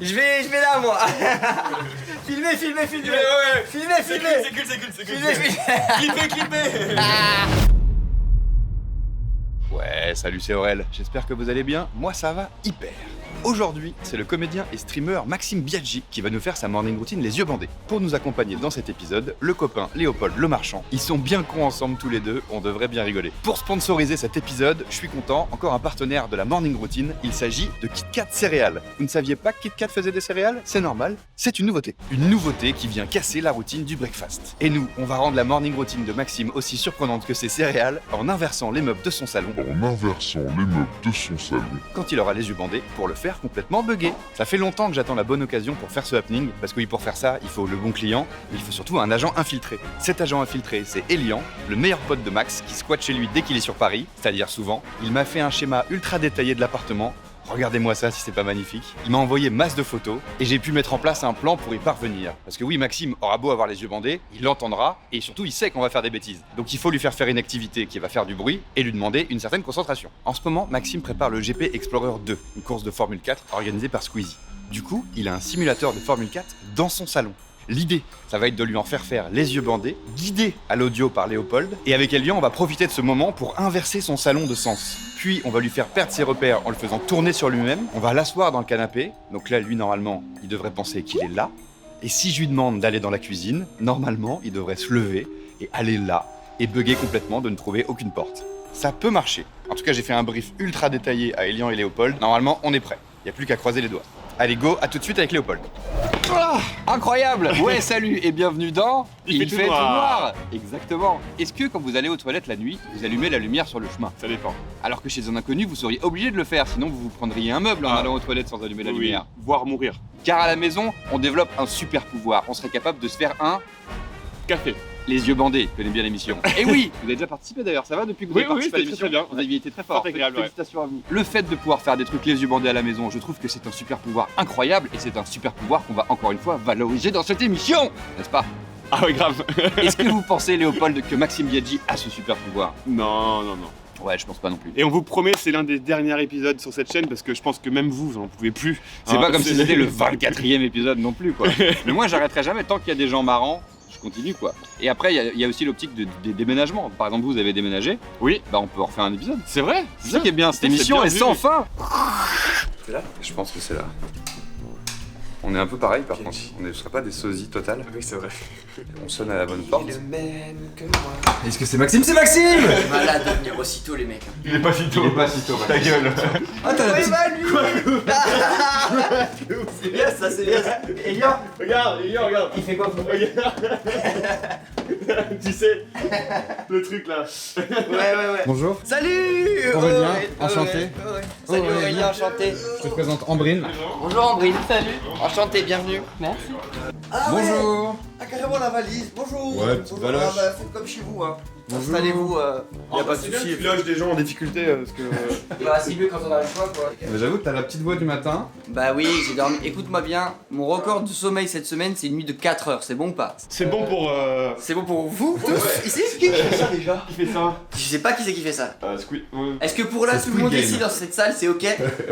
Je vais là moi. Filmez. Filmez. C'est cool. Clippez. Ouais, salut, c'est Aurel. J'espère que vous allez bien. Moi, ça va hyper. Aujourd'hui, c'est le comédien et streamer Maxime Biaggi qui va nous faire sa morning routine les yeux bandés. Pour nous accompagner dans cet épisode, le copain Léopold le Marchand. Ils sont bien cons ensemble tous les deux, on devrait bien rigoler. Pour sponsoriser cet épisode, je suis content, encore un partenaire de la morning routine, il s'agit de KitKat Céréales. Vous ne saviez pas que KitKat faisait des céréales? C'est normal, c'est une nouveauté. Une nouveauté qui vient casser la routine du breakfast. Et nous, on va rendre la morning routine de Maxime aussi surprenante que ses céréales en inversant les meubles de son salon. Quand il aura les yeux bandés, pour le faire complètement buggé. Ça fait longtemps que j'attends la bonne occasion pour faire ce happening, parce que oui, pour faire ça, il faut le bon client, mais il faut surtout un agent infiltré. Cet agent infiltré, c'est Elian, le meilleur pote de Max, qui squatte chez lui dès qu'il est sur Paris, c'est-à-dire souvent. Il m'a fait un schéma ultra détaillé de l'appartement. Regardez-moi ça si c'est pas magnifique. Il m'a envoyé masse de photos et j'ai pu mettre en place un plan pour y parvenir. Parce que oui, Maxime aura beau avoir les yeux bandés, il l'entendra et surtout il sait qu'on va faire des bêtises. Donc il faut lui faire une activité qui va faire du bruit et lui demander une certaine concentration. En ce moment, Maxime prépare le GP Explorer 2, une course de Formule 4 organisée par Squeezie. Du coup, il a un simulateur de Formule 4 dans son salon. L'idée, ça va être de lui en faire les yeux bandés, guidé à l'audio par Léopold, et avec Elian, on va profiter de ce moment pour inverser son salon de sens. Puis, on va lui faire perdre ses repères en le faisant tourner sur lui-même, on va l'asseoir dans le canapé, donc là, lui, normalement, il devrait penser qu'il est là, et si je lui demande d'aller dans la cuisine, normalement, il devrait se lever et aller là, et bugger complètement de ne trouver aucune porte. Ça peut marcher. En tout cas, j'ai fait un brief ultra détaillé à Elian et Léopold, normalement, on est prêt. Il n'y a plus qu'à croiser les doigts. Allez, go, à tout de suite avec Léopold. Ah, incroyable. Ouais, salut et bienvenue dans Il fait tout noir. Exactement. Est-ce que quand vous allez aux toilettes la nuit, vous allumez la lumière sur le chemin? Ça dépend. Alors que chez un inconnu, vous seriez obligé de le faire, sinon vous vous prendriez un meuble en allant aux toilettes sans allumer la lumière. Voire mourir. Car à la maison, on développe un super pouvoir. On serait capable de se faire un Café. les yeux bandés. Je connais bien l'émission. Et oui, vous avez déjà participé d'ailleurs, ça va depuis que vous Oui, avez participé à l'émission? très bien. Vous avez été très fort. Fort agréable, ouais. Félicitations à vous. Le fait de pouvoir faire des trucs les yeux bandés à la maison, je trouve que c'est un super pouvoir incroyable et c'est un super pouvoir qu'on va encore une fois valoriser dans cette émission, n'est-ce pas? Ah ouais, grave. Est-ce que vous pensez, Léopold, que Maxime Biaggi a ce super pouvoir? Non. Ouais, je pense pas non plus. Et on vous promet, c'est l'un des derniers épisodes sur cette chaîne parce que je pense que même vous n'en pouvez plus. C'est Hein, pas comme si c'était le 24e épisode non plus, quoi. Mais moi, j'arrêterai jamais tant qu'il y a des gens marrants. Je continue, quoi. Et après, il y a aussi l'optique des déménagements. Par exemple, vous avez déménagé. Oui. Bah, on peut en refaire un épisode. C'est vrai. C'est ça qui est bien. Cette C'est émission bien est vu. sans fin. C'est là? Je pense que c'est là. On est un peu pareil par contre, on ne serait pas des sosies totales. Oui, c'est vrai. On sonne à la bonne porte. Le même que moi. Est-ce que c'est Maxime? C'est Maxime! Malade de venir aussitôt les mecs. Il est pas si tôt. Ta gueule. Ah t'as la petite... C'est bien ça, c'est bien ça. Elian, Regarde. il fait quoi? Tu sais, le truc là. Ouais. Bonjour, Salut Aurélien, enchanté. Salut Aurélien. Aurélien, enchanté. je te présente Ambrine. Bonjour Ambrine. Salut. Enchanté, bienvenue. Merci. Ah ouais. Bonjour. Ah carrément la valise, bonjour. Ouais, petite Bonjour. valoche. Ah bah, faites comme chez vous, hein. Bonjour. Installez-vous. Y'a pas de soucis. Tu loges des gens en difficulté parce que. Bah c'est mieux quand on a le choix quoi. Mais j'avoue que t'as la petite voix du matin. Bah oui, j'ai dormi. Écoute-moi bien, mon record de sommeil cette semaine c'est une nuit de 4 heures, c'est bon ou pas? C'est bon pour. C'est bon pour vous tous ici? Qui fait ça déjà? Qui fait ça? Je sais pas qui c'est qui fait ça. Squid. Est-ce que pour là C'est tout le monde Squid Game. ici dans cette salle c'est ok?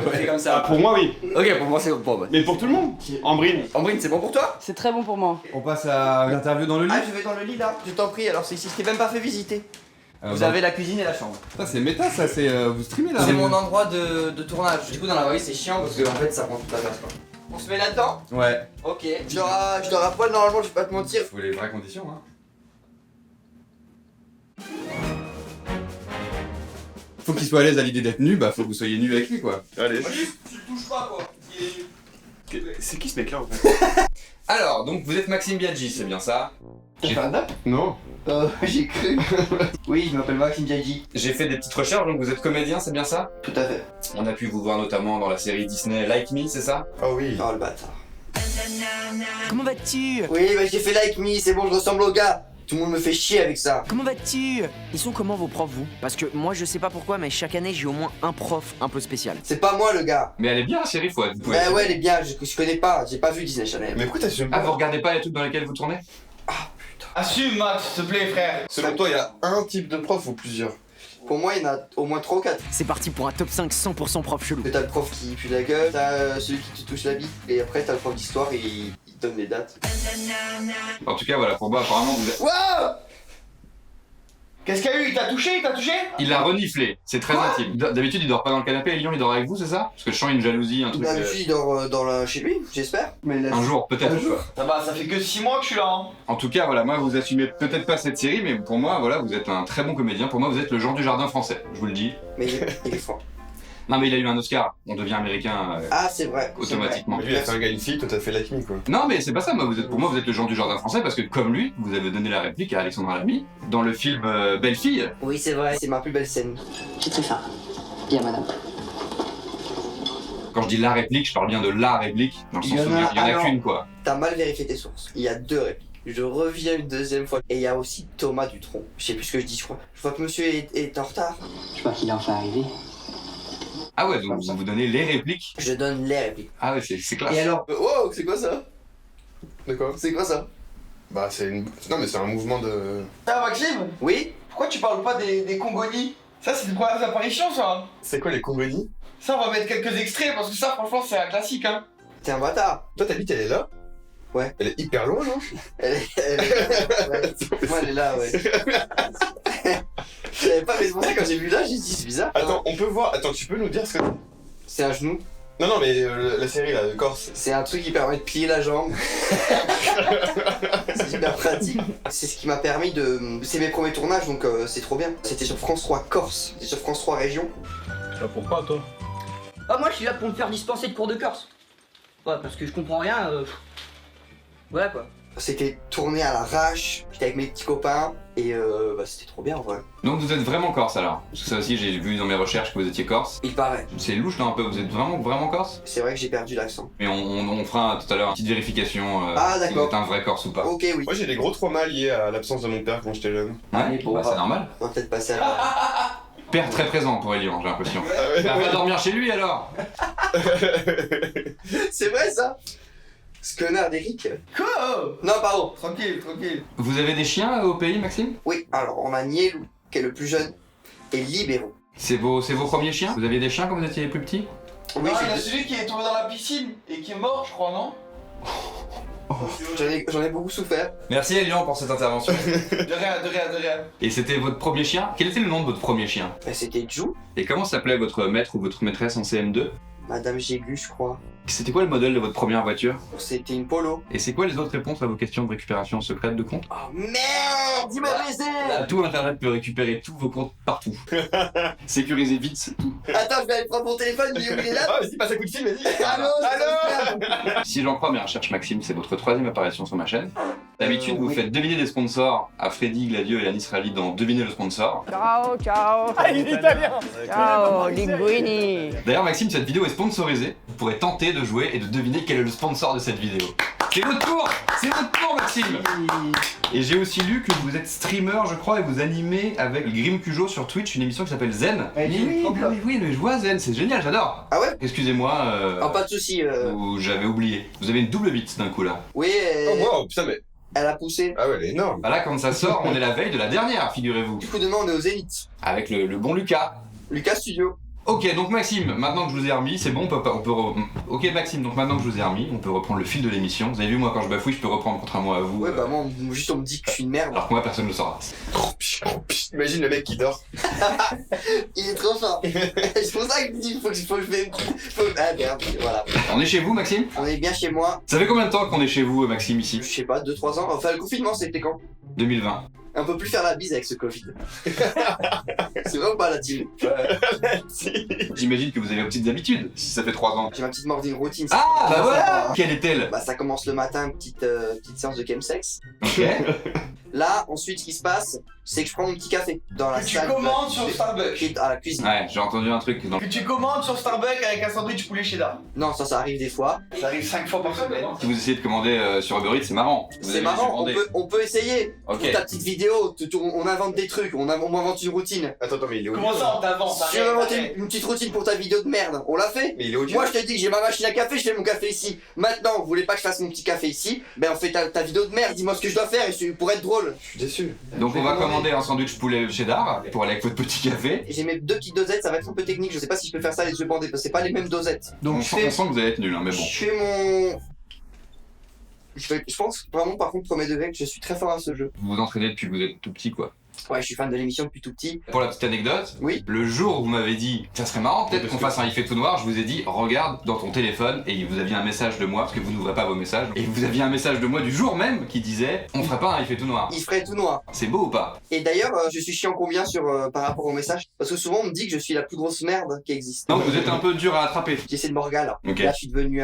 On fait comme ça. Pour moi, oui. Ok, pour moi c'est bon. Bah. Mais pour tout le monde. Ambrine. Ambrine, c'est bon pour toi? C'est très bon pour moi. On passe à l'interview dans le lit. Ah, je vais dans le lit là, je t'en prie. Alors c'est ici, je t'ai même pas fait visiter. Vous bah, avez la cuisine et la chambre. Ça c'est méta ça, c'est vous streamez là. C'est mon endroit de tournage. Du coup, dans la vraie vie, c'est chiant parce que en fait, ça prend toute la place quoi. On se met là-dedans? Ouais. Ok. Je dors à poil normalement, je vais pas te mentir. Faut les vraies conditions hein. Faut qu'il soit à l'aise à l'idée d'être nu, bah faut que vous soyez nu avec lui quoi. Allez. Juste, tu le touches pas quoi. C'est qui ce mec là en fait? Alors, donc vous êtes Maxime Biaggi, c'est bien ça? T'as fait un dap? Non. J'ai cru. Oui, je m'appelle Maxime Biaggi. J'ai fait des petites recherches, donc vous êtes comédien, c'est bien ça? Tout à fait. On a pu vous voir notamment dans la série Disney Like Me, c'est ça? Ah oui. Oh le bâtard. Comment vas-tu? Oui, bah j'ai fait like me, c'est bon, je ressemble au gars. Tout le monde me fait chier avec ça. Comment vas-tu? Ils sont comment vos profs, vous? Parce que moi, je sais pas pourquoi, mais chaque année, j'ai au moins un prof un peu spécial. C'est pas moi le gars. Mais elle est bien, chérie, faut être. Bah ouais, elle est bien, je connais pas, j'ai pas vu Disney Channel. Mais pourquoi t'assumes Ah, pas? vous regardez pas les trucs dans lesquels vous tournez? Ah putain. Assume Max, s'il te plaît frère. Selon toi, il y a un type de prof ou plusieurs? Pour moi, il y en a au moins 3 ou 4. C'est parti pour un top 5 100% prof chelou. T'as le prof qui pue la gueule, t'as celui qui te touche la bite, et après t'as le prof d'histoire et il te donne les dates. En tout cas, voilà, pour moi, apparemment, vous êtes... Waouh! Qu'est-ce qu'il y a eu? Il t'a touché? Il a reniflé, c'est très intime. D'habitude, il dort pas dans le canapé, et Lyon, il dort avec vous, c'est ça? Parce que je sens une jalousie, un truc... D'habitude, il dort chez lui, j'espère. Mais là, Un jour, peut-être. quoi. Ça fait que 6 mois que je suis là. Hein. En tout cas, voilà, moi, vous assumez peut-être pas cette série, mais pour moi, voilà, vous êtes un très bon comédien. Pour moi, vous êtes le genre du jardin français, je vous le dis. Mais il est fort. Non, mais il a eu un Oscar, on devient américain Ah, c'est vrai. c'est automatiquement. Lui, il a fait un gars une fille, toi t'as fait la chimie quoi. Non, mais c'est pas ça, moi, pour moi, vous êtes le genre du jardin français parce que, comme lui, vous avez donné la réplique à Alexandra Lamy dans le film Belle Fille. vrai. Oui, c'est vrai, c'est ma plus belle scène. J'ai très faim. Bien, madame. Quand je dis la réplique, je parle bien de la réplique, dans le Il sens y en où il y en a- a alors- qu'une, quoi. T'as mal vérifié tes sources. Il y a 2 répliques. Je reviens une deuxième fois. Et il y a aussi Thomas Dutronc. Je sais plus ce que je dis, je crois. Je vois que monsieur est en retard. Je vois qu'il est enfin arrivé. Ah ouais, donc vous donnez les répliques. Je donne les répliques. Ah ouais, c'est classe. Et alors wow, c'est quoi ça? D'accord. C'est quoi ça? Bah c'est une... Non mais c'est un mouvement de... Ah, Maxime, Oui? pourquoi tu parles pas des Congonies? Ça, c'est des premières apparitions, ça. C'est quoi les Congonies? Ça, on va mettre quelques extraits parce que ça, franchement, c'est un classique. Hein. T'es un bâtard. Toi ta bite elle est là? Ouais. Elle est hyper loin non? Ouais. Moi, elle est là, ouais. Je savais pas, mais c'est pour ça que quand j'ai vu là, j'ai dit c'est bizarre. Attends, on peut voir... Attends, tu peux nous dire ce que... C'est un genou. Non mais la série là, de Corse. C'est un truc qui permet de plier la jambe. C'est hyper pratique. C'est ce qui m'a permis de... C'est mes premiers tournages, donc c'est trop bien. C'était sur France 3 Corse. C'était sur France 3 Région. Pourquoi toi? Ah, moi, je suis là pour me faire dispenser de cours de Corse. Ouais, parce que je comprends rien. Voilà quoi. C'était tourné à l'arrache. J'étais avec mes petits copains. Et bah, c'était trop bien en vrai. Donc vous êtes vraiment corse alors? Parce que ça aussi, j'ai vu dans mes recherches que vous étiez corse. Il paraît. C'est louche là un peu, vous êtes vraiment corse? C'est vrai que j'ai perdu l'accent. Mais on fera tout à l'heure une petite vérification Ah, si vous d'accord. êtes un vrai corse ou pas. Ok, oui. Moi j'ai des gros traumas liés à l'absence de mon père quand j'étais jeune. Ouais, bah, c'est normal. On va peut-être passer à la... Père très présent pour Elian, j'ai l'impression. Bah, va dormir chez lui alors. C'est vrai ça? Ce connard d'Eric. Quoi? Non, pardon. Tranquille. Vous avez des chiens au pays, Maxime? Oui, alors on a Nielou, qui est le plus jeune, et Libéro. C'est vos premiers chiens? Vous aviez des chiens quand vous étiez plus petit? Oui, non, il y a j'ai- celui qui est tombé dans la piscine et qui est mort, je crois, non? j'en ai beaucoup souffert. Merci Elian pour cette intervention. De rien. Et c'était votre premier chien? Quel était le nom de votre premier chien? Bah, c'était Jou, Et comment s'appelait votre maître ou votre maîtresse en CM2? Madame Jégu, je crois. C'était quoi le modèle de votre première voiture? C'était une polo. Et c'est quoi les autres réponses à vos questions de récupération secrète de compte? Oh merde, il m'a baisé. Tout internet peut récupérer tous vos comptes partout. Sécurisez vite, c'est tout. Attends, je vais aller prendre mon téléphone, il est là. Ah vas-y, passe un coup de fil, vas-y. Allô. Si j'en crois mes recherches, Maxime, c'est votre 3e apparition sur ma chaîne. D'habitude, vous oui. faites deviner des sponsors à Freddy, Gladio et Anis Rally dans Deviner le sponsor. Ciao. Ah, il est italien. Ciao, linguini. D'ailleurs, Maxime, cette vidéo est sponsorisée. Vous pourrez tenter de jouer et de deviner quel est le sponsor de cette vidéo. C'est votre tour! C'est votre tour, Maxime! Et j'ai aussi lu que vous êtes streamer, je crois, et vous animez avec Grim Cujo sur Twitch une émission qui s'appelle Zen. Oui, mais je vois Zen, c'est génial, j'adore! Ah ouais? Excusez-moi, Oh, pas de soucis. j'avais oublié. Vous avez une double bite d'un coup là. Oui, Oh wow, putain mais... elle a poussé. Ah ouais, elle est énorme. Bah là, quand ça sort, on est la veille de la dernière, figurez-vous. Du coup, demain, on est au Zénith. Avec le bon Lucas. Lucas Studio. Ok, donc Maxime, maintenant que je vous ai remis, c'est bon, Ok Maxime, donc maintenant que je vous ai remis, on peut reprendre le fil de l'émission. Vous avez vu, moi quand je bafouille, je peux reprendre contrairement à vous. Ouais, bah moi, juste on me dit que je suis une merde. Alors que moi, personne ne le saura. Imagine le mec qui dort. Il est trop fort. C'est pour ça que je dis, faut que je Ah merde, voilà. On est chez vous, Maxime? On est bien chez moi. Ça fait combien de temps qu'on est chez vous, Maxime, Je ici? sais pas, 2-3 ans. Enfin, le confinement, c'était quand? 2020. On peut plus faire la bise avec ce Covid. C'est vrai ou pas la team? J'imagine que vous avez vos petites habitudes, si ça fait 3 ans. J'ai ma petite morning routine. Ah, bah Ça, voilà! Quelle est-elle? Bah ça commence le matin, petite séance de chemsex. Ok. Là, ensuite, ce qui se passe, c'est que je prends mon petit café dans la Que tu salle. commandes sur Starbucks. À la cuisine. Ouais, j'ai entendu un truc dans... Que tu commandes sur Starbucks avec un sandwich poulet cheddar. Non, ça arrive des fois. Ça arrive 5 fois par semaine. Si vous essayez de commander sur Uber Eats, c'est marrant. Vous C'est avez marrant, commandé. on peut essayer. Ok. Trouve ta petite vidéo Théo, on invente des trucs, on invente une routine. Attends, mais il est où? Comment ça on t'invente? Si on invente une petite routine pour ta vidéo de merde, on l'a fait. Mais il est où? Moi je te dis que j'ai ma machine à café, je fais mon café ici. Maintenant, vous voulez pas que je fasse mon petit café ici? Ben on fait ta vidéo de merde, dis-moi ce que je dois faire pour être drôle. Je suis déçu. Donc on va commander un sandwich poulet cheddar pour aller avec votre petit café. J'ai mes 2 petites dosettes, ça va être un peu technique, je sais pas si je peux faire ça les yeux bandés parce que c'est pas les mêmes dosettes. Donc Donc on sent que vous allez être nul, hein, mais bon. je fais mon... Je pense vraiment par contre premier degré que je suis très fort à ce jeu. Vous vous entraînez depuis que vous êtes tout petit, quoi. Ouais, je suis fan de l'émission depuis tout petit. Pour la petite anecdote, Oui. le jour où vous m'avez dit ça serait marrant peut-être qu'on fasse un il fait tout noir, je vous ai dit regarde dans ton téléphone et vous aviez un message de moi parce que vous n'ouvrez pas vos messages et vous aviez un message de moi du jour même qui disait on ferait pas un il fait tout noir. Il ferait tout noir. C'est beau ou pas? Et d'ailleurs, je suis chiant combien par rapport au message? Parce que souvent on me dit que je suis la plus grosse merde qui existe. Non, vous êtes un peu dur à attraper. J'essaie de m'orga là. Ok. Là, je suis devenu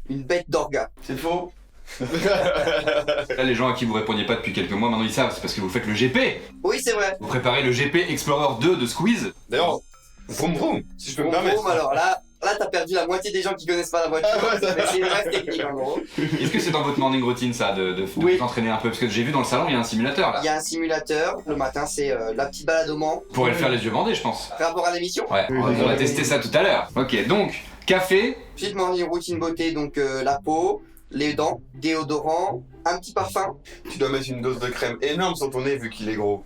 une bête d'orga. C'est faux. Là, les gens à qui vous répondiez pas depuis quelques mois, maintenant ils savent, c'est parce que vous faites le GP. Oui, c'est vrai. Vous préparez le GP Explorer 2 de Squeeze. D'ailleurs, vroom vroom, si je peux me Bon, permettre. alors là, t'as perdu la moitié des gens qui connaissent pas la voiture. Mais c'est une vraie technique en gros. Est-ce que c'est dans votre morning routine ça, de Oui. vous entraîner un peu? Parce que j'ai vu dans le salon, il y a un simulateur là. Il y a un simulateur. Le matin, c'est la petite balade au Mans. Vous pourrez le faire les yeux bandés, je pense. Rapport à l'émission. Ouais, on va tester ça tout à l'heure. Ok, donc, café. Petite morning routine beauté, donc la peau, les dents, déodorant, un petit parfum. Tu dois mettre une dose de crème énorme sur ton nez vu qu'il est gros.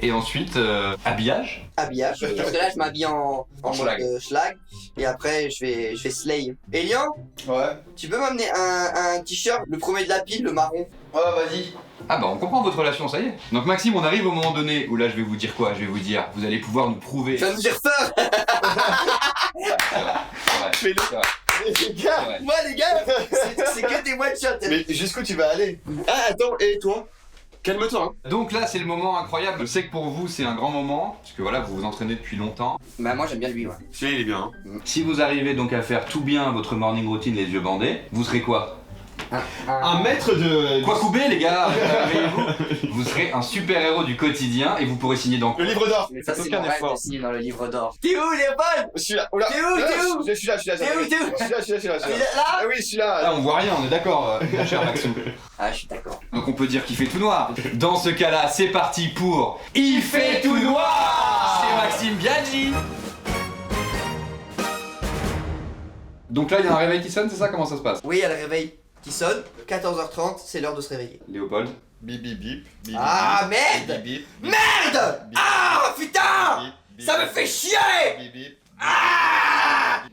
Et ensuite, habillage. Habillage. Parce que là, je m'habille en mode schlag. schlag. Et après, je vais slay. Elian, Ouais. tu peux m'amener un t-shirt, le premier de la pile, le marron. Ouais, vas-y. Ah bah on comprend votre relation, ça y est. Donc Maxime, on arrive au moment donné où là je vais vous dire quoi? Je vais vous dire, vous allez pouvoir nous prouver. Tu vas nous dire fort. Fais-le. C'est vrai. Les gars, Ouais. Moi, les gars, c'est que des one-shots. mais jusqu'où tu vas aller? Ah, attends, et toi? Calme-toi, hein. Donc là c'est le moment incroyable. Je sais que pour vous c'est un grand moment, parce que voilà, vous vous entraînez depuis longtemps. Bah, moi, j'aime bien lui, ouais. Celui-là, il est bien, hein. Si vous arrivez donc à faire tout bien votre morning routine les yeux bandés, vous serez quoi? Un maître de... Quoi couper les gars? Réveillez-vous. Vous serez un super-héros du quotidien et vous pourrez signer dans Le livre d'or. Mais ça, c'est Aucun mon rêve effort. de signer dans le livre d'or. T'es où, Léopold? Je suis là, oula. T'es où, t'es où? Je suis là, je suis là. T'es où, t'es où? Je suis là, je suis là, je suis là. Il est là? Ah oui, je suis là. Là on voit rien, on est d'accord, mon cher Maxou. Ah, je suis d'accord. Donc on peut dire qu'il fait tout noir. Dans ce cas-là, c'est parti pour Il fait tout noir. C'est Maxime Biaggi. Donc là, il y a un réveil qui sonne, c'est ça? Comment ça se passe? Oui, il y a le réveil qui sonne. 14h30, c'est l'heure de se réveiller. Léopold. Bip bip bip. Bip, Ah, bip, merde! bip, bip, Merde! bip, Ah, putain! bip, bip, Ça me bip, fait chier! bip, bip.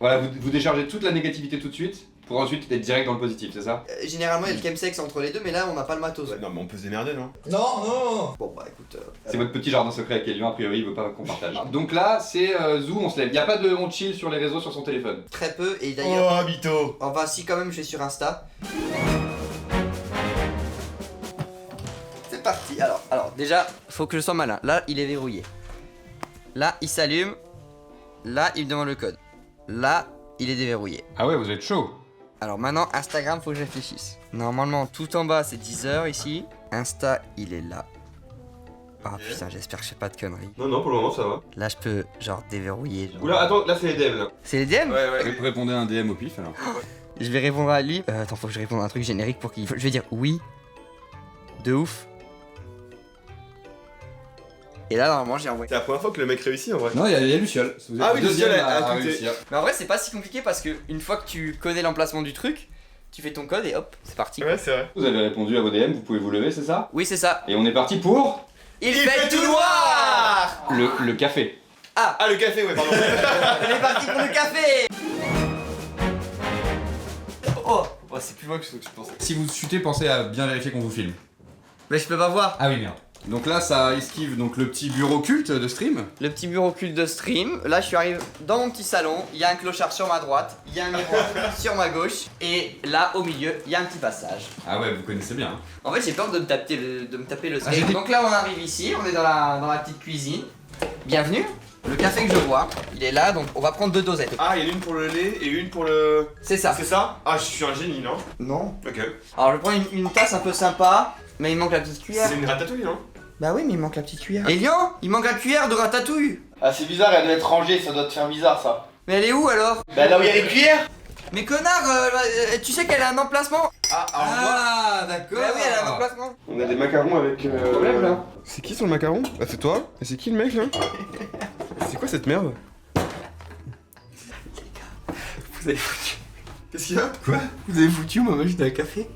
Voilà, vous déchargez toute la négativité tout de suite pour ensuite être direct dans le positif, c'est ça? Généralement, il y a le chemsex entre les deux, mais là, on n'a pas le matos. Ouais, non, mais on peut se démerder, non? Non, non. Bon, bah écoute. C'est votre petit jardin secret avec Elian, a priori, il veut pas qu'on partage. Donc là, c'est Zou, on se lève. Il n'y a pas de on chill sur les réseaux sur son téléphone. Très peu, et d'ailleurs. Oh, Bito. Enfin, si, quand même, je vais sur Insta. C'est parti. Alors, déjà, faut que je sois malin. Là, il est verrouillé. Là, il s'allume. Là, il me demande le code. Là, il est déverrouillé. Ah ouais, vous êtes chaud. Alors maintenant, Instagram, faut que je réfléchisse. Normalement, tout en bas, c'est 10h ici. Insta, il est là. Ah putain, j'espère que je fais pas de conneries. Non, non, pour le moment, ça va. Là, je peux, genre, déverrouiller. Genre... Oula, attends, là, c'est les devs, là. C'est les DM? Ouais, ouais. Vous répondez à un DM au pif alors. Je vais répondre à lui. Attends, faut que je réponde à un truc générique pour qu'il... Je vais dire oui. De ouf. Et là, normalement, j'ai envoyé. C'est la première fois que le mec réussit, en vrai. Non, il y a Luciole. Ah oui, Luciole a tweeté. Mais en vrai, c'est pas si compliqué parce que une fois que tu connais l'emplacement du truc, tu fais ton code et hop, c'est parti. Ouais, c'est vrai. Vous avez répondu à vos DM, vous pouvez vous lever, c'est ça? Oui, c'est ça. Et on est parti pour Il fait tout noir! le café. Ah, le café, ouais, pardon. On est parti pour le café! Oh, c'est plus loin que ce que je pensais. Si vous chutez, pensez à bien vérifier qu'on vous filme. Mais je peux pas voir. Ah oui, merde. Donc là, ça esquive donc le petit bureau culte de stream. Le petit bureau culte de stream. Là, je suis arrivé dans mon petit salon. Il y a un clochard sur ma droite. Il y a un miroir sur ma gauche. Et là, au milieu, il y a un petit passage. Ah ouais, vous connaissez bien. Hein. En fait, j'ai peur de me taper le Ah, j'ai dit- Donc là, on arrive ici. On est dans la petite cuisine. Bienvenue. Le café que je bois, il est là. Donc, on va prendre 2 dosettes. Ah, il y en a une pour le lait et une pour le... C'est ça. C'est ça? Ah, je suis un génie, non? Non. Ok. Alors, je prends une tasse un peu sympa. Mais il manque la petite cuillère. C'est une ratatouille, non? Bah oui, mais il manque la petite cuillère. Elian, il manque la cuillère de ratatouille. Ah, c'est bizarre, elle doit être rangée, ça doit te faire bizarre ça. Mais elle est où alors? Bah là où il y a les cuillères. Mais connard, tu sais qu'elle a un emplacement. Ah, d'accord. Bah oui, elle a un emplacement. On a des macarons avec. Problème, là. C'est qui sur le macaron? Bah, c'est toi. Et c'est qui le mec là? C'est quoi cette merde? Vous avez foutu. Qu'est-ce qu'il y a? Quoi? Vous avez foutu ma machine à café?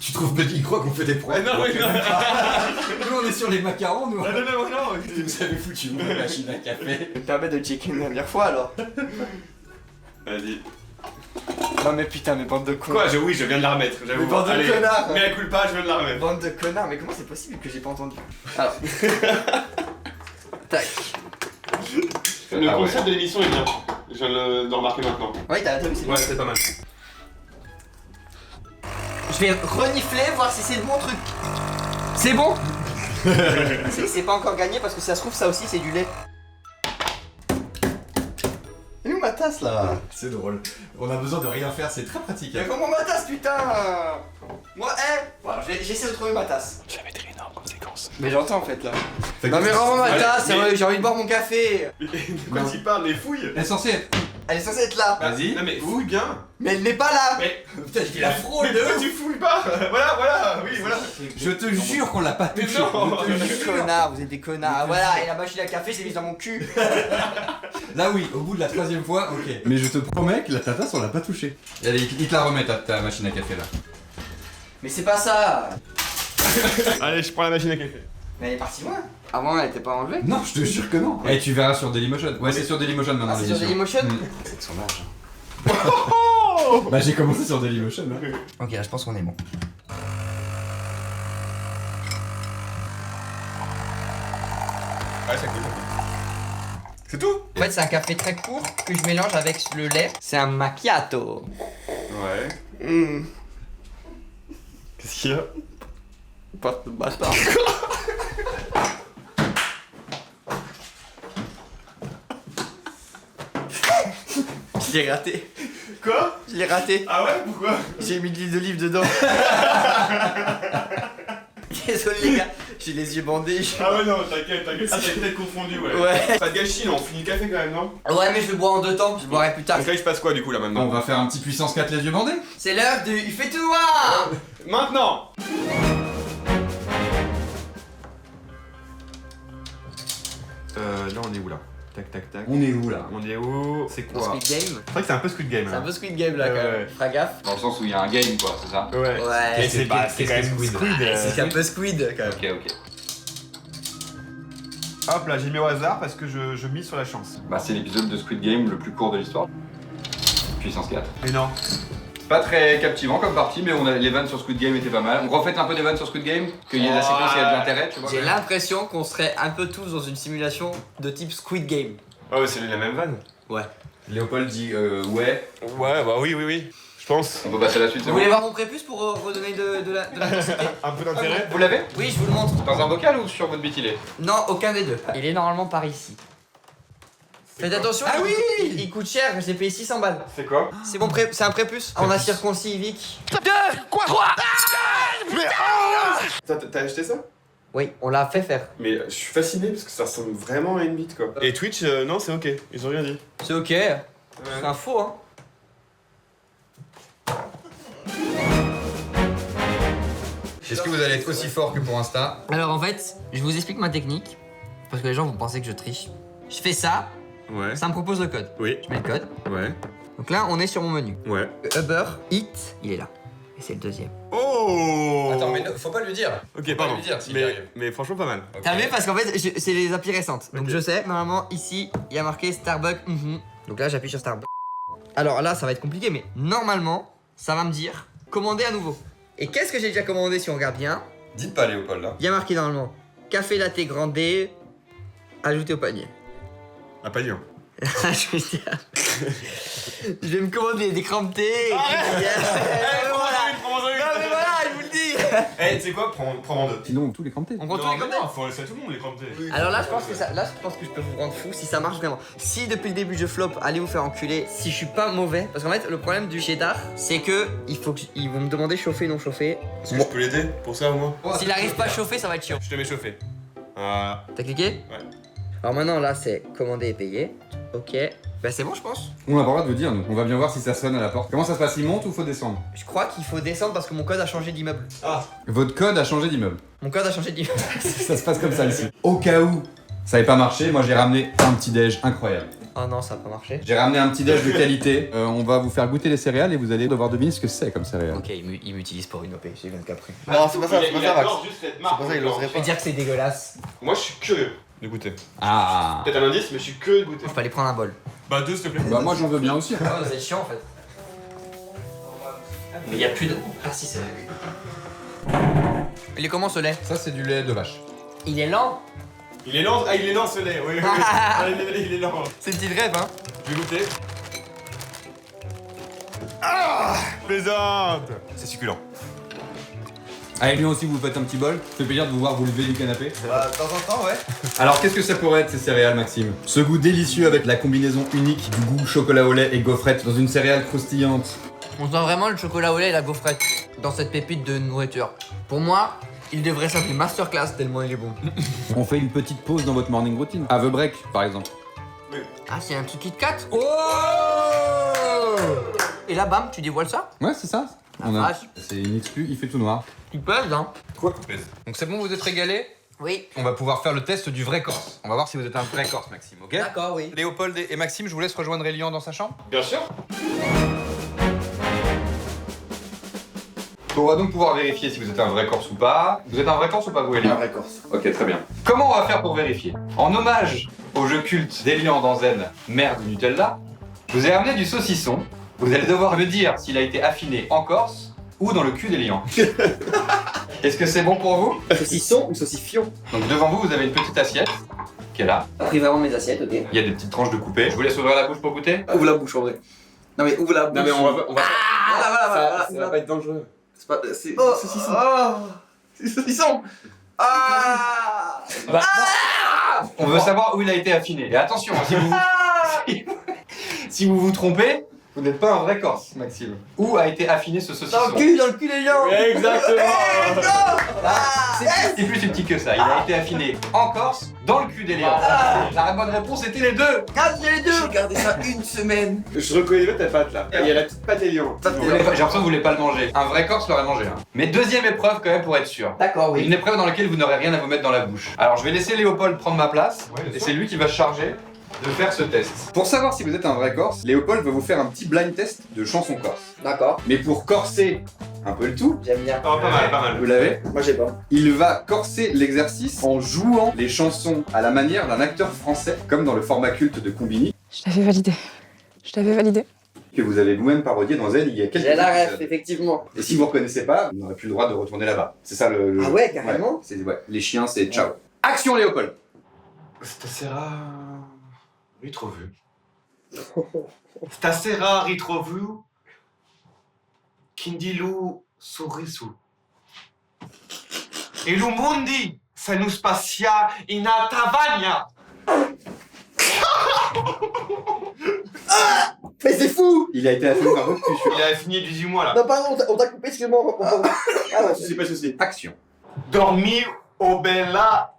Tu trouves petit, il croit qu'on fait des problèmes. non, oui, non. Nous, on est sur les macarons, nous. Non, Vous avez foutu une machine à café. Je me permets de checker une dernière fois alors. Vas-y. Non mais putain, mais bande de cons. Quoi? Oui, je viens de la remettre, j'avoue. Mais bande de Allez, connards. mais elle coule pas, je viens de la remettre. Bande de connards, mais comment c'est possible que j'ai pas entendu? Alors. Tac. Le Ah ouais. concept de l'émission est bien. Je viens de le remarquer maintenant. Oui, t'as vu, c'est Ouais, c'est pas mal. Je vais renifler, voir si c'est le bon truc. C'est bon. C'est pas encore gagné parce que si ça se trouve, ça aussi c'est du lait. Elle est où ma tasse là? C'est drôle. On a besoin de rien faire, c'est très pratique. Mais comment ma tasse, putain? Moi, voilà, j'essaie de trouver ma tasse. Ça va être une énorme conséquence. Mais j'entends en fait là. Non mais rends-moi ma Ouais, tasse, mais- j'ai envie de boire mon café. De quoi tu parles? Les fouilles? Elle est censée être. Elle est censée être là. Vas-y. Non mais fouille bien. Mais elle n'est pas là. Mais Putain, il la fraude. Mais pourquoi tu fouilles pas? Voilà, oui, voilà. Je te jure qu'on l'a pas Mais touché. non. Vous êtes des connards, vous êtes des connards. Ah, voilà, et la machine à café, c'est mise dans mon cul. Là oui, au bout de la 3e fois, ok. Mais je te promets que la tasse on l'a pas touchée. Allez, il te la remet ta machine à café là. Mais c'est pas ça. Allez, je prends la machine à café. Mais elle est partie loin. Avant, elle était pas enlevée. Non, je te jure que non. Et tu verras sur Dailymotion. Ouais, c'est sur Dailymotion maintenant. Ah, c'est sur l'édition. Dailymotion. C'est de son âge. Bah j'ai commencé sur Dailymotion. Hein. Ok, là je pense qu'on est bon. Ouais, ça coule. C'est tout? En fait, c'est un café très court que je mélange avec le lait. C'est un macchiato. Ouais. Qu'est-ce qu'il y a? Pas de bâtard. Je l'ai raté. Quoi? Je l'ai raté. Ah ouais? Pourquoi? J'ai mis de l'huile d'olive dedans. Désolé les gars, j'ai les yeux bandés. Ah ouais, non, t'inquiète. Ah, t'as peut-être confondu, ouais. Ouais. Pas de gâchis, là, on finit le café quand même, non? Ouais, mais je le bois en 2 temps, je le boirai plus tard. Donc là, il se passe quoi du coup là On maintenant? va faire un petit puissance 4 les yeux bandés. C'est l'heure du il fait tout noir. Maintenant! Là, on est où là? Tac, tac, tac. On est où là? On est où? C'est quoi? Squid Game. C'est vrai que c'est un peu Squid Game C'est là. un peu Squid Game là Ouais, quand même. ouais. Fera gaffe. Dans le sens où il y a un game, quoi, c'est ça? Ouais. Ouais. Mais c'est pas, c'est quand même Squid. Squid. C'est un peu Squid quand même. Ok, ok. Hop là, j'ai mis au hasard parce que je mise sur la chance. Bah, c'est l'épisode de Squid Game le plus court de l'histoire. Puissance 4. Mais non. Pas très captivant comme partie, mais les vannes sur Squid Game étaient pas mal. On refait un peu des vannes sur Squid Game, qu'il y ait de la séquence et de l'intérêt, tu vois. J'ai l'impression qu'on serait un peu tous dans une simulation de type Squid Game. Ah ouais, c'est la même vanne. Ouais. Léopold dit ouais. Ouais, bah oui, je pense. On peut passer à la suite, c'est Vous bon. voulez voir mon prépuce pour redonner de l'intensité? Un peu d'intérêt. Vous l'avez? Oui, je vous le montre. Dans un bocal ou sur votre bitilé? Non, aucun des deux. Il est normalement par ici. Faites attention, Ah oui il coûte cher, je l'ai payé 600 balles. C'est quoi? C'est mon c'est un prépuce. On a circoncis Vic. T'as acheté ça? Oui, on l'a fait faire. Mais je suis fasciné parce que ça ressemble vraiment à une bite quoi. Et Twitch, non, c'est ok. Ils ont rien dit. C'est ok. C'est un faux, hein. Est-ce que vous allez être aussi fort que pour Insta? Alors en fait, je vous explique ma technique. Parce que les gens vont penser que je triche. Je fais ça, Ouais. ça me propose le code. Oui. Je mets le code. Ouais. Donc là, on est sur mon menu. Ouais. Uber Eats, il est là. Et c'est le deuxième. Oh! Attends, mais faut pas lui dire. Ok, pardon. lui dire s'il y arrive. Mais franchement, pas mal. T'as vu parce qu'en fait, c'est les applis récentes. Donc Ok. je sais, normalement, ici, il y a marqué Starbucks. Donc là, j'appuie sur Starbucks. Alors là, ça va être compliqué, mais normalement, ça va me dire commander à nouveau. Et qu'est-ce que j'ai déjà commandé si on regarde bien? Dites pas Léopold là. Il y a marqué normalement café latte grande, ajouté au panier. Un pavillon. je vais me commander des crèmes thé. Non mais voilà, je vous le dis. Eh, tu sais quoi? Prends-en deux. Sinon, tous les crampés. On compte tous les crèmes thé. non, faut laisser à tout le monde les crampés. Alors là, je pense que je peux vous rendre fou si ça marche vraiment. Si depuis le début je flop, allez vous faire enculer. Si je suis pas mauvais, parce qu'en fait le problème du cheddar, c'est que ils vont me demander chauffer non chauffer. Est-ce que je peux l'aider pour ça au moins? S'il arrive pas à chauffer, ça va être chiant. Je te mets chauffé. Voilà. T'as cliqué? Ouais. Alors maintenant là c'est commander et payer. Ok. Bah c'est bon je pense. On n'a pas le droit de vous dire, nous. On va bien voir si ça sonne à la porte. Comment ça se passe? Il monte ou faut descendre? Je crois qu'il faut descendre parce que mon code a changé d'immeuble. Votre code a changé d'immeuble. Mon code a changé d'immeuble. Ça se passe comme ça ici. Au cas où ça n'avait pas marché, moi j'ai ramené un petit déj incroyable. Oh non, ça a pas marché. J'ai ramené un petit déj de qualité. On va vous faire goûter les céréales et vous allez devoir deviner ce que c'est comme céréales. Ok, il m'utilise pour une OP, j'ai bien capté. Non, c'est pas ça, c'est pas ça, Max. juste cette C'est pas ça, il oserait Je pas. vais dire que c'est dégueulasse. Moi, je suis curieux de goûter. Ah. Peut-être un indice, mais je suis curieux de goûter. Je peux aller prendre un bol. Bah, 2 s'il te plaît. Bah moi j'en veux bien aussi. Oh, c'est chiant en fait. Mais y a plus de. Ah si, c'est vrai. Il est comment ce lait? Ça c'est du lait de vache. Il est lent. Il est lent, il est lent ce lait, oui. Ah, il est lent. C'est une petite rêve, hein. Je vais goûter. Ah, plaisante. C'est succulent. Allez, lui aussi vous faites un petit bol. Ça fait plaisir de vous voir vous lever du canapé. Bah, de temps en temps, ouais. Alors qu'est-ce que ça pourrait être ces céréales, Maxime? Ce goût délicieux avec la combinaison unique du goût chocolat au lait et gaufrette dans une céréale croustillante. On sent vraiment le chocolat au lait et la gaufrette dans cette pépite de nourriture. Pour moi, il devrait s'appeler Masterclass tellement il est bon. On fait une petite pause dans votre morning routine. Have a break, par exemple. Ah, c'est un petit Kit Kat. Oh. Et là, bam, tu dévoiles ça? Ouais, c'est ça. La vache. C'est une exclu, il fait tout noir. Tu pèses, hein. Quoi qu'on pèse. Donc c'est bon, vous êtes régalés? Oui. On va pouvoir faire le test du vrai Corse. On va voir si vous êtes un vrai Corse, Maxime, ok? D'accord, oui. Léopold et Maxime, je vous laisse rejoindre Elian dans sa chambre. Bien sûr. On va donc pouvoir vérifier si vous êtes un vrai Corse ou pas. Vous êtes un vrai Corse ou pas, vous, Elian? Un vrai Corse. Ok, très bien. Comment on va faire pour vérifier? En hommage au jeu culte d'Elian dans Zen, mère du Nutella, je vous ai amené du saucisson. Vous allez devoir me dire s'il a été affiné en Corse ou dans le cul d'Elian. Est-ce que c'est bon pour vous? Saucisson ou saucifion? Donc devant vous, vous avez une petite assiette qui est là. T'as pris vraiment mes assiettes, ok. Il y a des petites tranches de coupé. Je vous laisse ouvrir la bouche pour goûter. Ouvre la bouche en vrai. Non mais ouvre la bouche. Non, mais on va. Voilà. Ça va pas être dangereux. C'est pas. C'est saucisson. C'est saucisson. Ah. On veut savoir où il a été affiné. Et attention, si vous vous trompez, vous n'êtes pas un vrai Corse, Maxime. Où a été affiné ce saucisson? Dans le cul des gens. Exactement. C'est plus subtil que ça. Il a été affiné en Corse, dans le cul d'Elian. La bonne réponse était les deux. Regarde, j'ai les deux. J'ai gardé ça une semaine. Je reconnais pas ta pâte là. Il y a la petite pâte d'Elian. J'ai l'impression que vous voulez pas le manger. Un vrai Corse l'aurait mangé. Hein. Mais deuxième épreuve quand même pour être sûr. D'accord, oui. Une épreuve dans laquelle vous n'aurez rien à vous mettre dans la bouche. Alors je vais laisser Léopold prendre ma place. Et c'est lui qui va se charger de faire ce test. Pour savoir si vous êtes un vrai Corse, Léopold va vous faire un petit blind test de chansons corse. D'accord. Mais pour corser un peu le tout, J'aime bien. Oh, pas mal, pas mal. vous l'avez, Moi j'ai pas. il va corser l'exercice en jouant les chansons à la manière d'un acteur français, comme dans le format culte de Combini, Je t'avais validé. Je t'avais validé. que vous avez vous-même parodié dans Zen il y a quelques J'ai la épisodes. ref, effectivement. Et si vous reconnaissez pas, vous n'aurez plus le droit de retourner là-bas. C'est ça le... Ah ouais, carrément. Ouais. Les chiens, c'est ciao. Action Léopold. Stasera ritrovu. Stasera ritrovu. Kindilu surisu. E l'umundi se nous spacia in Atavagna. Mais c'est fou. Il a été affiné par votre cul, Il a fini 18 mois là. Non pardon, on t'a coupé, excuse-moi. Ah non, Je sais pas ce que c'est. Action. Dormi o bella.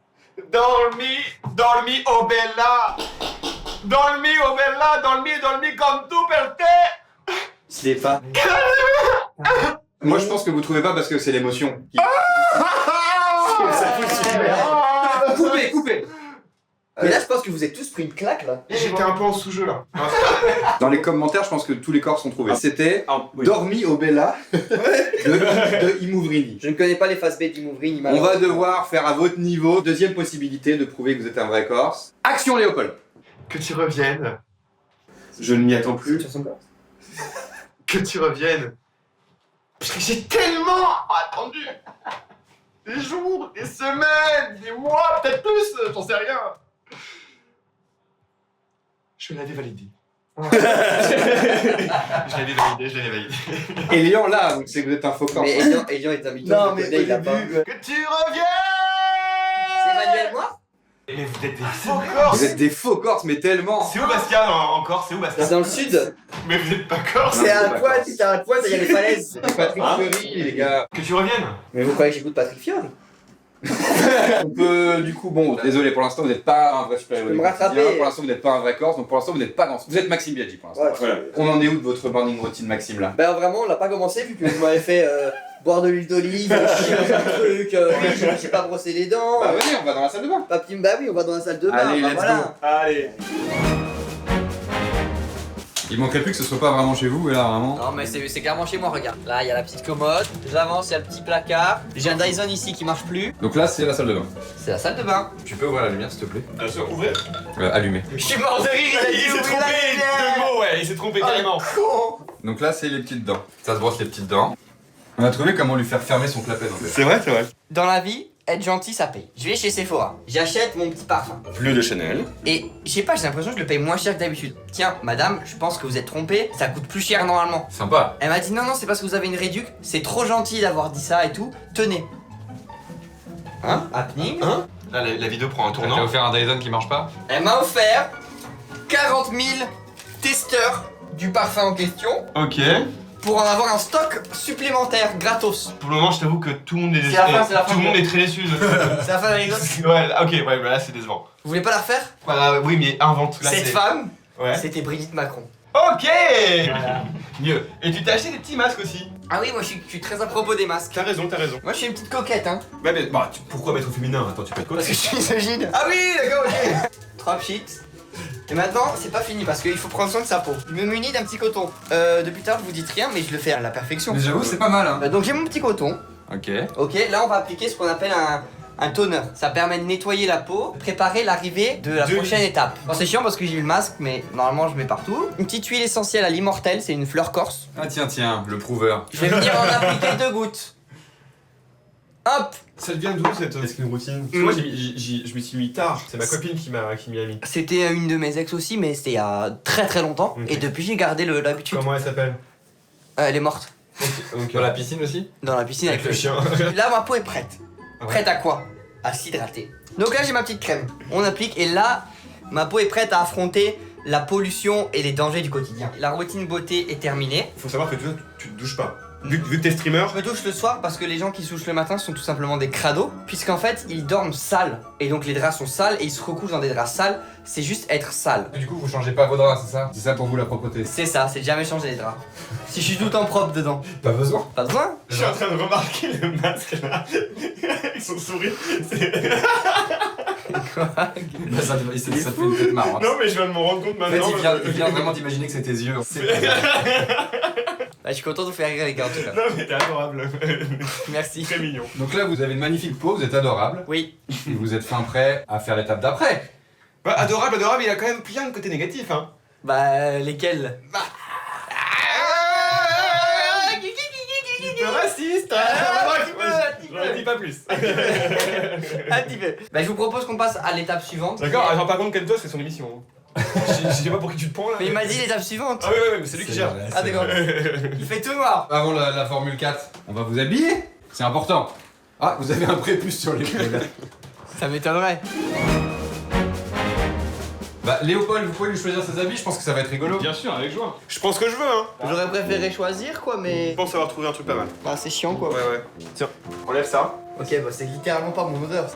Dormi o bella. Dormi o bella, dormi comme tout per te. Je l'ai pas. Moi je pense que vous trouvez pas parce que c'est l'émotion. Coupez. Mais là, je pense que vous êtes tous pris une claque, là. J'étais un peu en sous-jeu là. Dans les commentaires, je pense que tous les corps sont trouvés. C'était Oui. Dormi au Bella de Imouvrini. Je ne connais pas les phases B d'Imouvry, ni On va devoir faire à votre niveau. Deuxième possibilité de prouver que vous êtes un vrai Corse. Action Léopold. Que tu reviennes. Je ne m'y attends plus. Que tu reviennes. Parce que j'ai tellement attendu. Des jours, des semaines, des mois, peut-être plus, j'en sais rien. Je l'avais validé. Je l'avais validé. Elian là, donc c'est que vous êtes un faux Corse. Mais Elian est un mytho. Non mais au il a pas. début. Que tu reviennes. C'est Emmanuel, moi? Mais vous êtes des faux Corses. Vous êtes des faux Corses, mais tellement. C'est où Bastia encore? C'est où Bastia? C'est dans le sud. Mais vous êtes pas Corse. C'est à Pointe, c'est à les falaises. Patrick Fleury, les gars. Que tu reviennes. Mais vous croyez que j'écoute Patrick Fiori? On peut du coup, bon, désolé, pour l'instant vous n'êtes pas un vrai super-héros. me rattraper. Pour l'instant vous n'êtes pas un vrai Corse, donc pour l'instant vous n'êtes pas dans. Vous êtes Maxime Biaggi pour l'instant. Ouais. Voilà. On en est où de votre morning routine, Maxime là? Bah vraiment, on l'a pas commencé vu que vous m'avez fait boire de l'huile d'olive, chier dans un truc, oui, j'ai pas brossé les dents. Bah vas-y, on va dans la salle de bain. Papy, bah oui, on va dans la salle de bain. Allez, bah let's voilà. go. Allez. Il manquerait plus que ce soit pas vraiment chez vous, et là vraiment. Non mais c'est clairement chez moi, regarde. Là, il y a la petite commode, j'avance, il y a le petit placard. J'ai un Dyson ici qui marche plus. Donc là c'est la salle de bain. C'est la salle de bain. Tu peux ouvrir la lumière s'il te plaît? Bien sûr, ouvrez. Allumé. Je suis mort de rire, il a dit Il s'est ouvrir trompé la lumière. de mots, ouais, il s'est trompé carrément. Con. Donc là c'est les petites dents. Ça se brosse les petites dents. On a trouvé comment lui faire fermer son clapet en fait. C'est vrai, c'est vrai. Dans la vie, être gentil ça paye. Je vais chez Sephora, j'achète mon petit parfum. Bleu de Chanel. Et je sais pas, j'ai l'impression que je le paye moins cher que d'habitude. Tiens, madame, je pense que vous êtes trompée, ça coûte plus cher normalement. Sympa. Elle m'a dit non, non, c'est parce que vous avez une réduc, c'est trop gentil d'avoir dit ça et tout. Tenez. Hein? Happening. Hein? Là, la vidéo prend un T'as tournant. offert un Dyson qui marche pas? Elle m'a offert 40 000 testeurs du parfum en question Ok. pour en avoir un stock supplémentaire gratos. Pour le moment, je t'avoue que tout le monde est C'est la fin, c'est la fin. Tout le monde est très déçu. C'est la fin de l'anecdote. Ouais, ok, ouais, bah là c'est décevant. Vous voulez pas la refaire? Voilà, oui, mais invente. Là, Cette c'est- femme, Ouais. c'était Brigitte Macron. Ok. Voilà. Mieux. Et tu t'es acheté des petits masques aussi. Ah oui, moi je suis très à propos des masques. T'as raison, t'as raison. Moi je suis une petite coquette, hein. Ouais, mais bah, pourquoi mettre au féminin? Attends, tu peux être quoi? Parce que je suis misogyne. Ah oui, d'accord, ok. Drop shit. Et maintenant, c'est pas fini parce qu'il faut prendre soin de sa peau. Je me munis d'un petit coton. Depuis tard, vous dites rien, mais je le fais à la perfection. Mais j'avoue c'est pas mal hein. Donc j'ai mon petit coton. Ok. Ok, là on va appliquer ce qu'on appelle un toner. Ça permet de nettoyer la peau, préparer l'arrivée de la prochaine étape. Bon, c'est chiant parce que j'ai eu le masque, mais normalement je mets partout. Une petite huile essentielle à l'immortel, c'est une fleur corse. Ah tiens, le prouveur. Je vais venir en appliquer 2 gouttes. Hop. Ça devient d'où cette skin routine? Moi, je me suis mis tard. C'est ma copine qui m'y a mis. C'était une de mes ex aussi, mais c'était il y a très très longtemps. Ok. Et depuis j'ai gardé l'habitude. Comment elle s'appelle? Elle est morte. Ok. Dans la piscine aussi? Dans la piscine avec le chien. Là ma peau est prête. Ouais. Prête à quoi? À s'hydrater. Donc là j'ai ma petite crème. On applique et là ma peau est prête à affronter la pollution et les dangers du quotidien. La routine beauté est terminée. Faut savoir que tu te douches pas. Vu que t'es streamer. Je me douche le soir parce que les gens qui se douchent le matin sont tout simplement des crados, puisqu'en fait ils dorment sales. Et donc les draps sont sales et ils se recouchent dans des draps sales. C'est juste être sale. Du coup vous changez pas vos draps, c'est ça? C'est ça pour vous la propreté? C'est ça, c'est de jamais changer les draps. Si je suis tout le temps propre dedans. Pas besoin. Pas besoin. Je suis en train de remarquer le masque là. Avec son sourire. Bah, ça te fait une tête marrante. Non, mais je viens de m'en rendre compte En fait maintenant. il vient vraiment d'imaginer que c'est tes yeux. Bah, je suis content de vous faire rire les gars en tout cas. Non, mais t'es adorable. Merci. Très mignon. Donc là vous avez une magnifique peau, vous êtes adorable. Oui. Et vous êtes fin prêt à faire l'étape d'après. Ouais, adorable, il a quand même plein de côtés négatifs, hein. Bah lesquels? Un peu raciste. J'en dis pas plus. Un petit peu. Bah je vous propose qu'on passe à l'étape suivante. D'accord, alors par contre, calme-toi, c'est son émission. Je sais pas pour qui tu te prends là. Mais il m'a dit l'étape suivante. Ah ouais, mais c'est lui qui gère. Ah d'accord. Il fait tout noir. Avant la Formule 4, on va vous habiller. C'est important. Ah, vous avez un prépuce sur l'épaule. Ça m'étonnerait. Bah Léopold, vous pouvez lui choisir ses habits, je pense que ça va être rigolo. Bien sûr, avec joie. Je pense que je veux, hein. J'aurais préféré choisir quoi, mais. Je pense avoir trouvé un truc pas mal. Bah c'est chiant quoi. Ouais. Tiens, enlève ça. Ok, bah c'est littéralement pas mon odeur.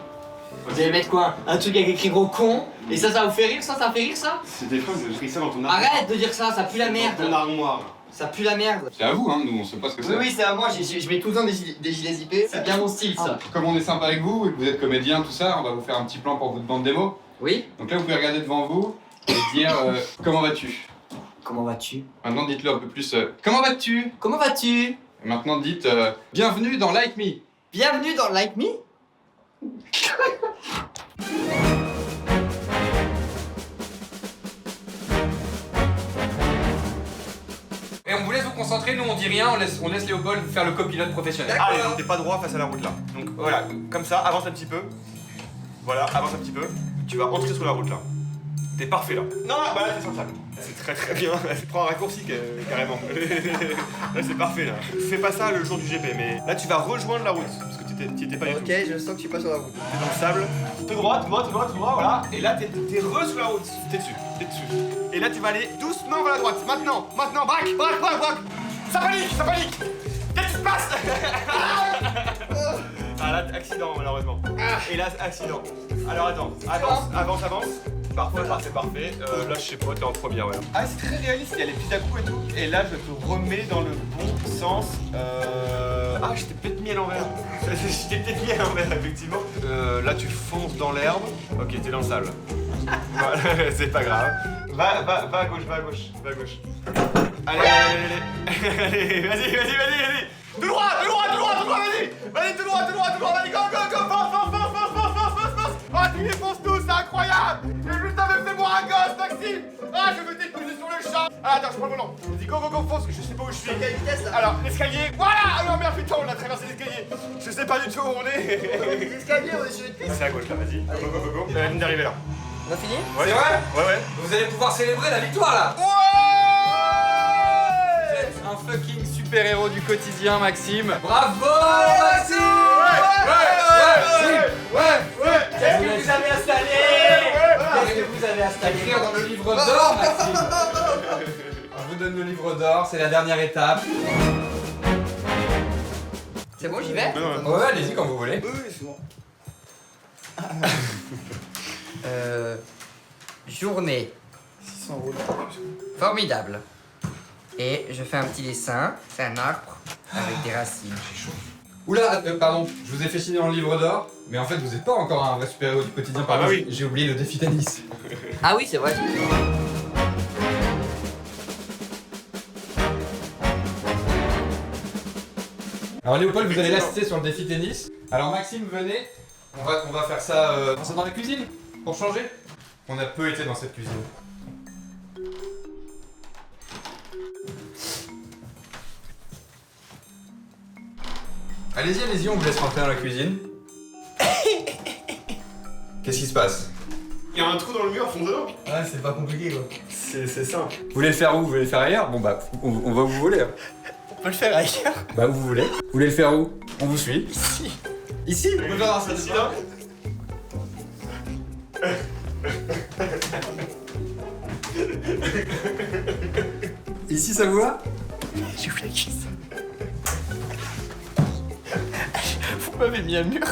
Vous allez mettre quoi? Un truc avec écrit gros con? Et ça vous fait rire ça? Ça fait rire ça? C'est des fois, j'ai pris ça dans ton armoire. Arrête de dire ça, ça pue la merde. Dans ton armoire. Ça pue la merde. C'est à vous, hein, nous on sait pas ce que c'est. Oui, oui, c'est à moi, je mets tout le temps des gilets zippés, c'est bien mon style ça. Comme on est sympa avec vous et que vous êtes comédien, tout ça, on va vous faire un petit plan pour votre bande démo. Oui? Donc là, vous pouvez regarder devant vous et dire comment vas-tu. Comment vas-tu? Maintenant, dites-le un peu plus comment vas-tu. Comment vas-tu? Et maintenant, dites bienvenue dans Like Me. Bienvenue dans Like Me. Et on vous laisse vous concentrer, nous on dit rien, on laisse Léopold faire le copilote professionnel. Allez, donc t'es pas droit face à la route là. Donc voilà, comme ça, avance un petit peu. Voilà, avance un petit peu. Tu vas entrer sur la route là. T'es parfait là. Non, bah là t'es sur le sable. C'est très bien. Prends un raccourci carrément. Là c'est parfait là. Fais pas ça le jour du GP, mais là tu vas rejoindre la route. Parce que t'y étais pas du tout. Ok, je sens que je suis pas sur la route. T'es dans le sable. Tout droit, voilà. Et là t'es sur la route. T'es dessus. Et là tu vas aller doucement vers la droite. Maintenant, braque. Ça panique. Qu'est-ce qui se passe? Ah là, Accident, malheureusement. Hélas, accident. Alors attends, avance. Parfait, c'est parfait. Là, je sais pas, t'es en première, ouais. Ah, c'est très réaliste, il y a les petits à-coups et tout. Et là, je te remets dans le bon sens. Ah, je t'ai peut-être mis à l'envers. Je t'ai peut-être mis à l'envers, effectivement. Là, tu fonces dans l'herbe. Ok, t'es dans le sable. Voilà, c'est pas grave. Va à gauche. Allez. Allez, vas-y. Tout droit, vas-y. Vas-y, tout droit, vas-y, go, force. Ah, tu les fonces tous, c'est incroyable. Mais putain, me fais boire un gosse, Maxime. Ah, je veux t'épouser sur le champ. Ah, attends, je prends le volant. Vas-y, go, fonce, je sais pas où je suis. Quelle vitesse là? Alors, l'escalier, voilà. Alors, merde, putain, on a traversé l'escalier. Je sais pas du tout où on est. L'escalier, on est sur une piste. C'est à gauche, là, vas-y. Go. La ligne d'arrivée, là. On a fini? Ouais. C'est vrai? Ouais. Vous allez pouvoir célébrer la victoire là. Ouais. Vous êtes un fucking super-héros du quotidien, Maxime. Bravo, Maxime. Ouais. Qu'est-ce que vous avez installé? Qu'est-ce que vous avez installé? Écrire dans le livre d'or, Maxime. On vous donne le livre d'or, c'est la dernière étape. C'est bon, j'y vais? Ouais, allez-y quand vous voulez. Oui, c'est bon. Journée 600 euros. formidable. Et je fais un petit dessin. C'est un arbre avec des racines. Oula, pardon, je vous ai fait signer dans le livre d'or, mais en fait vous n'êtes pas encore un vrai super-héros du quotidien, pardon, bah oui. j'ai oublié le défi tennis. Ah oui, c'est vrai. Alors Léopold, vous allez l'assister sur le défi tennis. Alors Maxime, venez, on va faire ça, dans la cuisine, pour changer. On a peu été dans cette cuisine. Allez-y, on vous laisse rentrer dans la cuisine. Qu'est-ce qui se passe? Il y a un trou dans le mur, fonce dedans. Ouais, c'est pas compliqué quoi. C'est simple. Vous voulez le faire où? Vous voulez le faire ailleurs? Bon bah, on va où vous voulez. On peut le faire ailleurs. Bah où vous voulez. Vous voulez le faire où? On vous suit. Ici. Ici? On peut faire un incident. Ici ça vous va? J'ai oublié la cuisine. Vous m'avez mis un mur.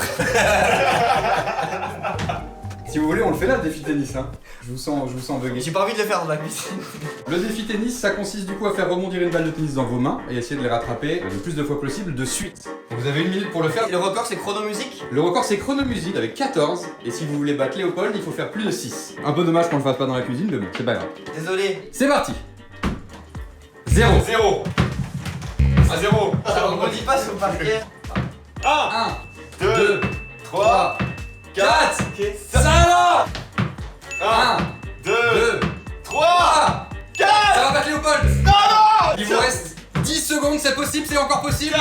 Si vous voulez, on le fait là, le défi tennis. Hein. Je vous sens bugger. J'ai pas envie de le faire dans la cuisine. Le défi tennis, ça consiste du coup à faire rebondir une balle de tennis dans vos mains et essayer de les rattraper le plus de fois possible de suite. Vous avez 1 minute pour le faire. Et le record, c'est chronomusique. Le record c'est chronomusique avec 14 et si vous voulez battre Léopold, il faut faire plus de 6. Un peu dommage qu'on le fasse pas dans la cuisine, mais bon, c'est pas grave. Désolé. C'est parti. 0. À 0. Alors, on redit pas sur le parquet. 1, 2, 3, 4, 5, 1, 2, 3, 3, 4. Ça va battre Léopold. Non. Il vous reste 10 secondes, c'est possible, c'est encore possible.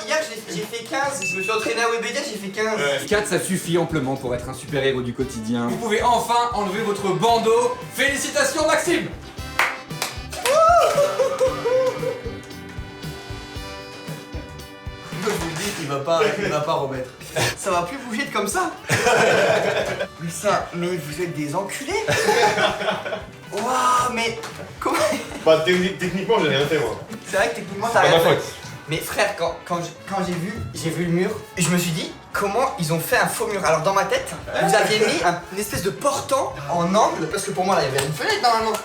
Hier, j'ai fait 15. Je me suis entraîné à Webedia, j'ai fait 15. 4 ça suffit amplement pour être un super-héros du quotidien. Vous pouvez enfin enlever votre bandeau. Félicitations Maxime. Je vous le dis qu'il va pas remettre. Ça va plus bouger de comme ça. mais vous êtes des enculés. Waouh, mais comment? Bah, techniquement, j'ai rien fait, moi. C'est vrai que techniquement, t'as C'est pas rien ma fait. faute. Mais frère, quand j'ai vu le mur, je me suis dit, comment ils ont fait un faux mur? Alors dans ma tête, vous aviez mis une espèce de portant en angle, parce que pour moi là, il y avait une fenêtre normalement.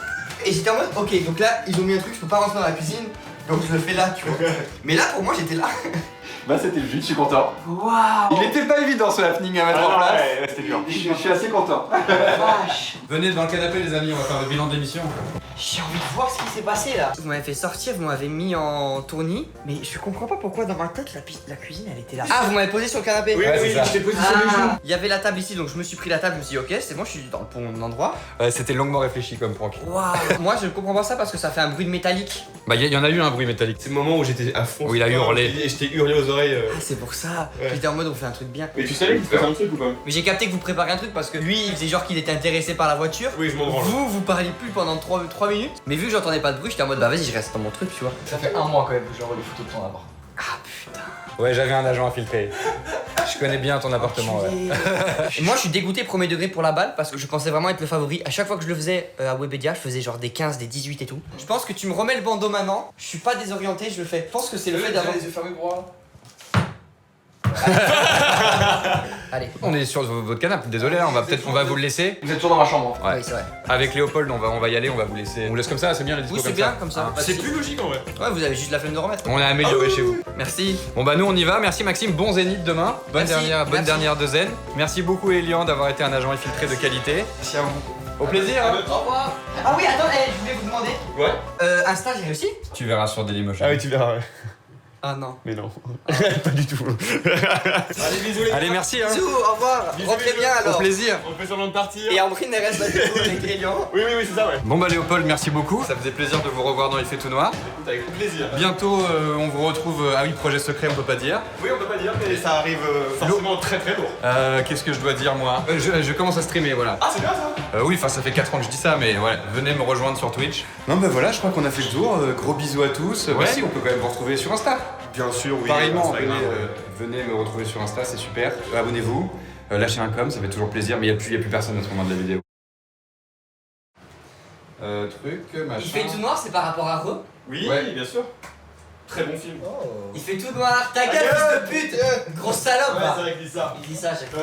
Et j'étais en mode, ok, donc là, ils ont mis un truc, je peux pas rentrer dans la cuisine, donc je le fais là, tu vois. Mais là, pour moi, j'étais là. Bah c'était le but, je suis content. Waouh. Il était pas évident ce happening à mettre en place. Ouais, c'était dur. Je suis assez content. Vache. Venez devant le canapé les amis, on va faire le bilan de l'émission. J'ai envie de voir ce qui s'est passé là. Vous m'avez fait sortir, vous m'avez mis en tournis, mais je comprends pas pourquoi dans ma tête la cuisine elle était là. Ah, vous m'avez posé sur le canapé. Oui, Ouais, oui, c'est ça. je t'ai posé sur les genoux. Il y avait la table ici, donc je me suis pris la table, je me suis dit ok, c'est bon, je suis dans le bon endroit. Ouais, c'était longuement réfléchi comme prank. Waouh. Moi je ne comprends pas ça parce que ça fait un bruit de métallique. Bah y en a eu un bruit métallique. C'est le moment où j'étais à fond. Où il a hurlé. Et je t'ai hurlé aux oreilles. Ah, c'est pour ça. Ouais. J'étais en mode on fait un truc bien. Mais tu savais qu'il se passait un truc ou pas? Mais j'ai capté que vous préparez un truc parce que lui il faisait genre qu'il était intéressé par la voiture. Oui, je m'en branle. Vous parliez plus pendant 3 minutes. Mais vu que j'entendais pas de bruit, j'étais en mode bah vas-y, je reste dans mon truc, tu vois. Ça fait un mois quand même que j'envoie des photos de ton appart. Ah putain. Ouais, j'avais un agent infiltré. Je connais bien ton appartement, ouais. Et moi je suis dégoûté premier degré pour la balle parce que je pensais vraiment être le favori. À chaque fois que je le faisais à Webedia, je faisais genre des 15, des 18 et tout. Je pense que tu me remets le bandeau maintenant, je suis pas désorienté, je le fais. Je pense que c'est le fait d'avoir. les yeux fermés pour voir. Allez. On est sur votre canapé, désolé, là, on va vous le laisser. Vous êtes toujours dans ma chambre. Ouais. Oui, c'est vrai. Avec Léopold, on va y aller, on va vous laisser. On vous laisse comme ça, c'est bien les dispos Oui, c'est comme bien ça. comme ça. C'est plus logique en vrai. Ouais, vous avez juste la flemme de remettre. On a amélioré chez vous. Merci. Bon bah nous on y va, merci Maxime, bon zénith demain. Bonne Merci. dernière de zen. Merci beaucoup Elian d'avoir été un agent infiltré de qualité. Merci à vous. Au plaisir. Au revoir. Ah oui, attends, je voulais vous demander. Ouais. Insta, j'ai réussi? Tu verras sur Dailymotion. Ah oui, tu verras, ouais. Ah non. Mais non. Pas du tout. Allez, bisous les Allez, merci hein. Bisous, au revoir. Rentrez bien alors. Au plaisir. On fait semblant de partir. Et Ambrine, elle reste avec vous avec Elian. Oui, c'est ça, ouais. Bon bah Léopold, merci beaucoup. Ça faisait plaisir de vous revoir dans Il fait tout noir. Écoute, avec plaisir. Bientôt on vous retrouve. Ah oui, projet secret, on peut pas dire. Oui, on peut pas dire, mais ça arrive forcément très lourd. Qu'est-ce que je dois dire moi je commence à streamer, voilà. Ah, c'est bien ça. Oui, enfin ça fait 4 ans que je dis ça, mais ouais, venez me rejoindre sur Twitch. Non bah voilà, je crois qu'on a fait le tour. Gros bisous à tous. Ouais. Si, on peut quand même vous retrouver sur Insta. Bien sûr, oui. Pareillement, Instagram, venez me retrouver sur Insta, c'est super. Abonnez-vous, lâchez un com, ça fait toujours plaisir, mais il n'y a plus personne à ce moment de la vidéo. Machin. Il fait tout noir, c'est par rapport à Re? Oui, Ouais. bien sûr. Très bon film. Il fait tout noir. Ta gueule, fils de pute. Grosse salope. Ouais, va. c'est vrai qu'il dit ça. Il dit ça à chaque fois.